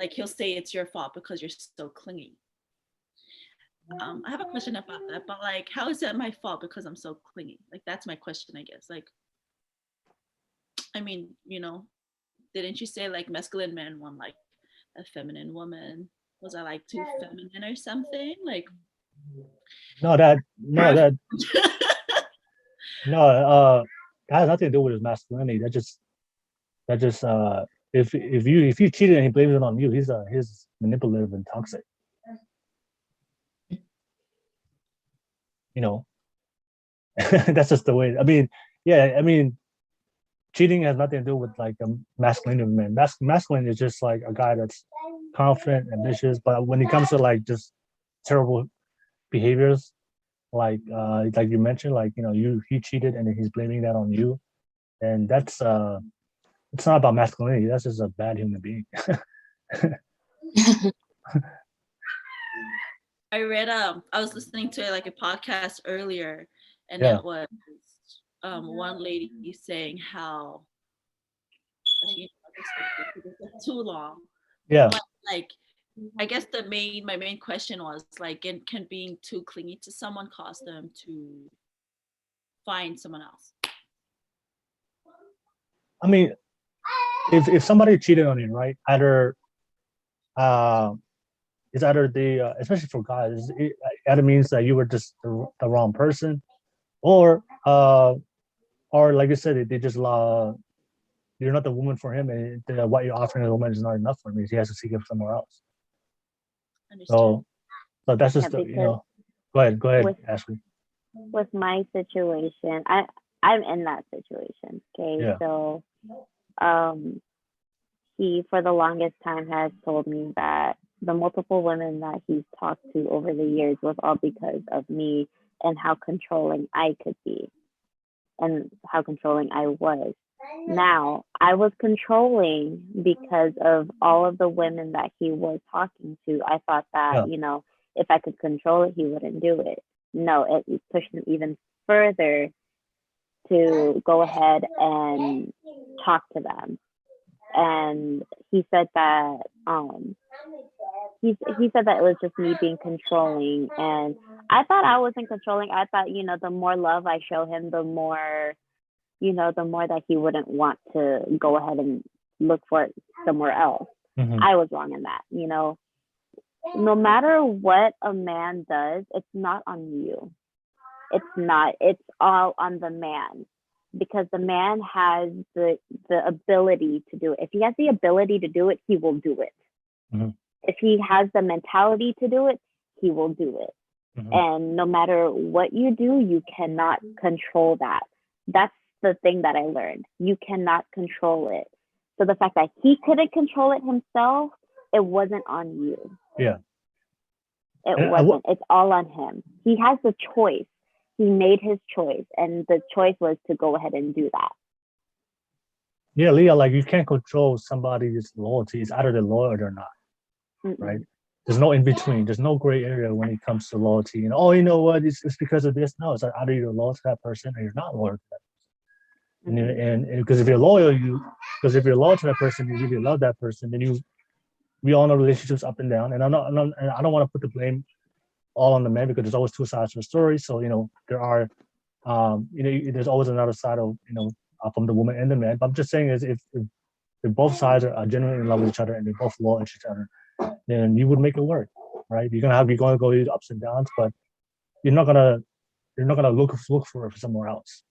like he'll say it's your fault because you're so clingy. I have a question about that, but like, how is that my fault because I'm so clingy? Like, that's my question, I guess. Like, I mean, didn't you say like masculine men want like a feminine woman? Was I like too feminine or something? Like, No, that no that no that has nothing to do with his masculinity. That just if you cheated and he blames it on you, he's manipulative and toxic. You know, that's just the way. I mean, yeah, I mean, cheating has nothing to do with like a masculine man. Masculine is just like a guy that's confident, ambitious, but when it comes to like just terrible behaviors, like you mentioned, like he cheated and he's blaming that on you, and that's it's not about masculinity. That's just a bad human being. I was listening to like a podcast earlier, and Yeah, it was one lady saying how it's too long. yeah. But like, I guess my main question was like, can being too clingy to someone cause them to find someone else? I mean, if somebody cheated on you, right? Uh, it's either especially for guys, it either means that you were just the wrong person, or like you said, they just you're not the woman for him, and what you're offering as a woman is not enough for him. He has to seek it somewhere else. Understand. So that's just Go ahead, with Ashley. with my situation, I'm in that situation. Okay, Yeah, so um, he for the longest time has told me that the multiple women that he's talked to over the years was all because of me and how controlling I could be and how controlling I was. Now, I was controlling because of all of the women that he was talking to. I thought that, yeah, if I could control it, he wouldn't do it. No, it pushed him even further to go ahead and talk to them. And he said that he said that it was just me being controlling, and I thought I wasn't controlling. I thought, the more love I show him, the more that he wouldn't want to go ahead and look for it somewhere else. hmm, I was wrong in that. No matter what a man does, it's not on you. It's not. It's all on the man, because the man has the ability to do it. If he has the ability to do it, he will do it. hmm, If he has the mentality to do it, he will do it. hmm, And no matter what you do, you cannot control that. That's the thing that I learned. You cannot control it. So the fact that he couldn't control it himself, it wasn't on you. yeah. It And wasn't. It's all on him. He has the choice. He made his choice, and the choice was to go ahead and do that. yeah, Leah, like you can't control somebody's loyalty. It's either they're loyal or they're not, right? Mm-mm. There's no in between. There's no gray area when it comes to loyalty. And you know what? It's because of this. No, it's like either you're loyal to that person or you're not loyal to that person. And because if you're loyal, because if you're loyal to that person, you really love that person. Then we all know relationships up and down. And I don't want to put the blame all on the man, because there's always two sides to the story. So there are, there's always another side of from the woman and the man. But I'm just saying is if both sides are genuinely in love with each other and they're both loyal to each other, then you would make it work, right? You're going to go these ups and downs, but you're not gonna look for it somewhere else.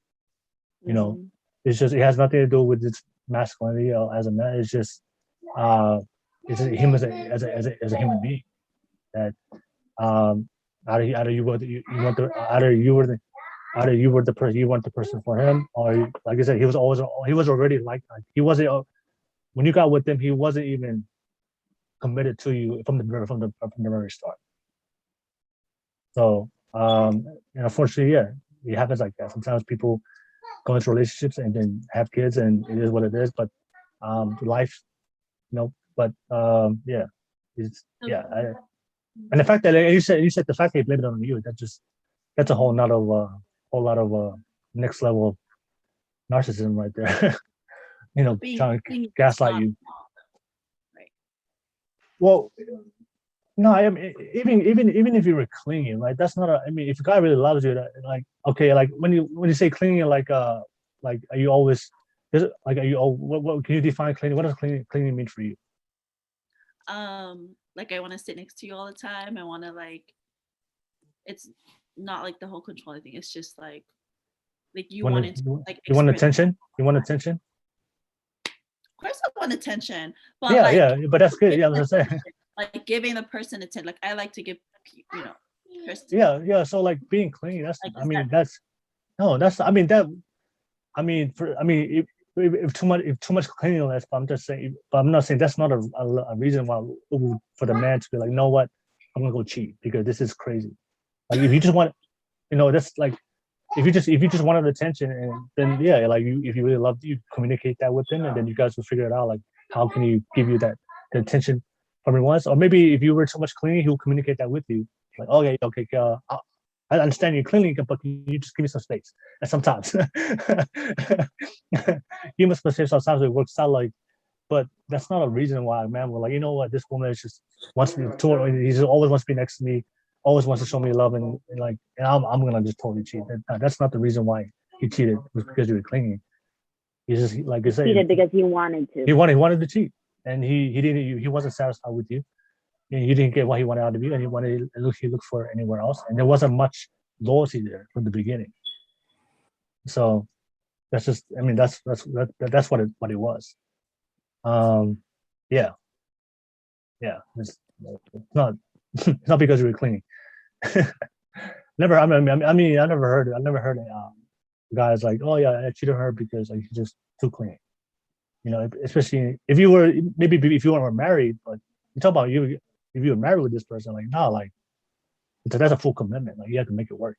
You know, Mm-hmm. it's just, it has nothing to do with its masculinity as a man. Uh, it's just him as a human being that either you were you want the either you were the either you want the person for him, or like I said, he was already like he wasn't when you got with him, he wasn't even committed to you from the very start. So and unfortunately, yeah, it happens like that. Sometimes people go into relationships and then have kids, and it is what it is. But life, But yeah, it's yeah. And the fact that you said the fact that he blamed it on you, that's a whole lot of next level of narcissism right there. Being Trying to clingy is gaslight not you. wrong, right? Well, no, I mean, even if you were clingy, right? That's not a. I mean, if a guy really loves you, like okay, like when you say clingy, like are you always? Is it, like are you? What can you define clingy? What does clingy mean for you? Like I want to sit next to you all the time. I want to like. It's not like the whole controlling thing. It's just like you wanted to like. You want attention. You want attention. Of course, I want attention, but Yeah, like, yeah, but that's good. Yeah, I was gonna say. Like giving the person attention. Like I like to give, person. Yeah. So like being clingy. That's. Like, I mean, that's. No, that's. I mean that. I mean, if too much cleanliness, but I'm just saying, but I'm not saying that's not a reason why for the man to be like, you know what, I'm gonna go cheat because this is crazy. Like if you just want, that's like, if you just wanted attention, and then yeah, like if you really love you, communicate that with him, and then you guys will figure it out. Like how can you give you that the attention from him once, or maybe if you were too much clingy, he'll communicate that with you. Like okay, I understand you're cleaning, but can you just give me some space? And sometimes you must say sometimes it works out like, but that's not a reason why a man will like, you know what, this woman is just wants me to, he just always wants to be next to me, always wants to show me love, and like, and I'm gonna just totally cheat. That's not the reason why he cheated, was because you were clinging. He just like I said, cheated because he wanted to. He wanted to cheat, and he wasn't satisfied with you. You didn't get what he wanted out of you, and he looked for anywhere else, and there wasn't much loyalty there from the beginning. So that's just, I mean, that's what it was. Yeah, it's not it's not because you were clingy. Never, I never heard guys like, oh yeah, I cheated on her because like she's just too clingy. Especially if you were married, but you talk about you. If you were married with this person, like no, like that's a full commitment. Like you have to make it work.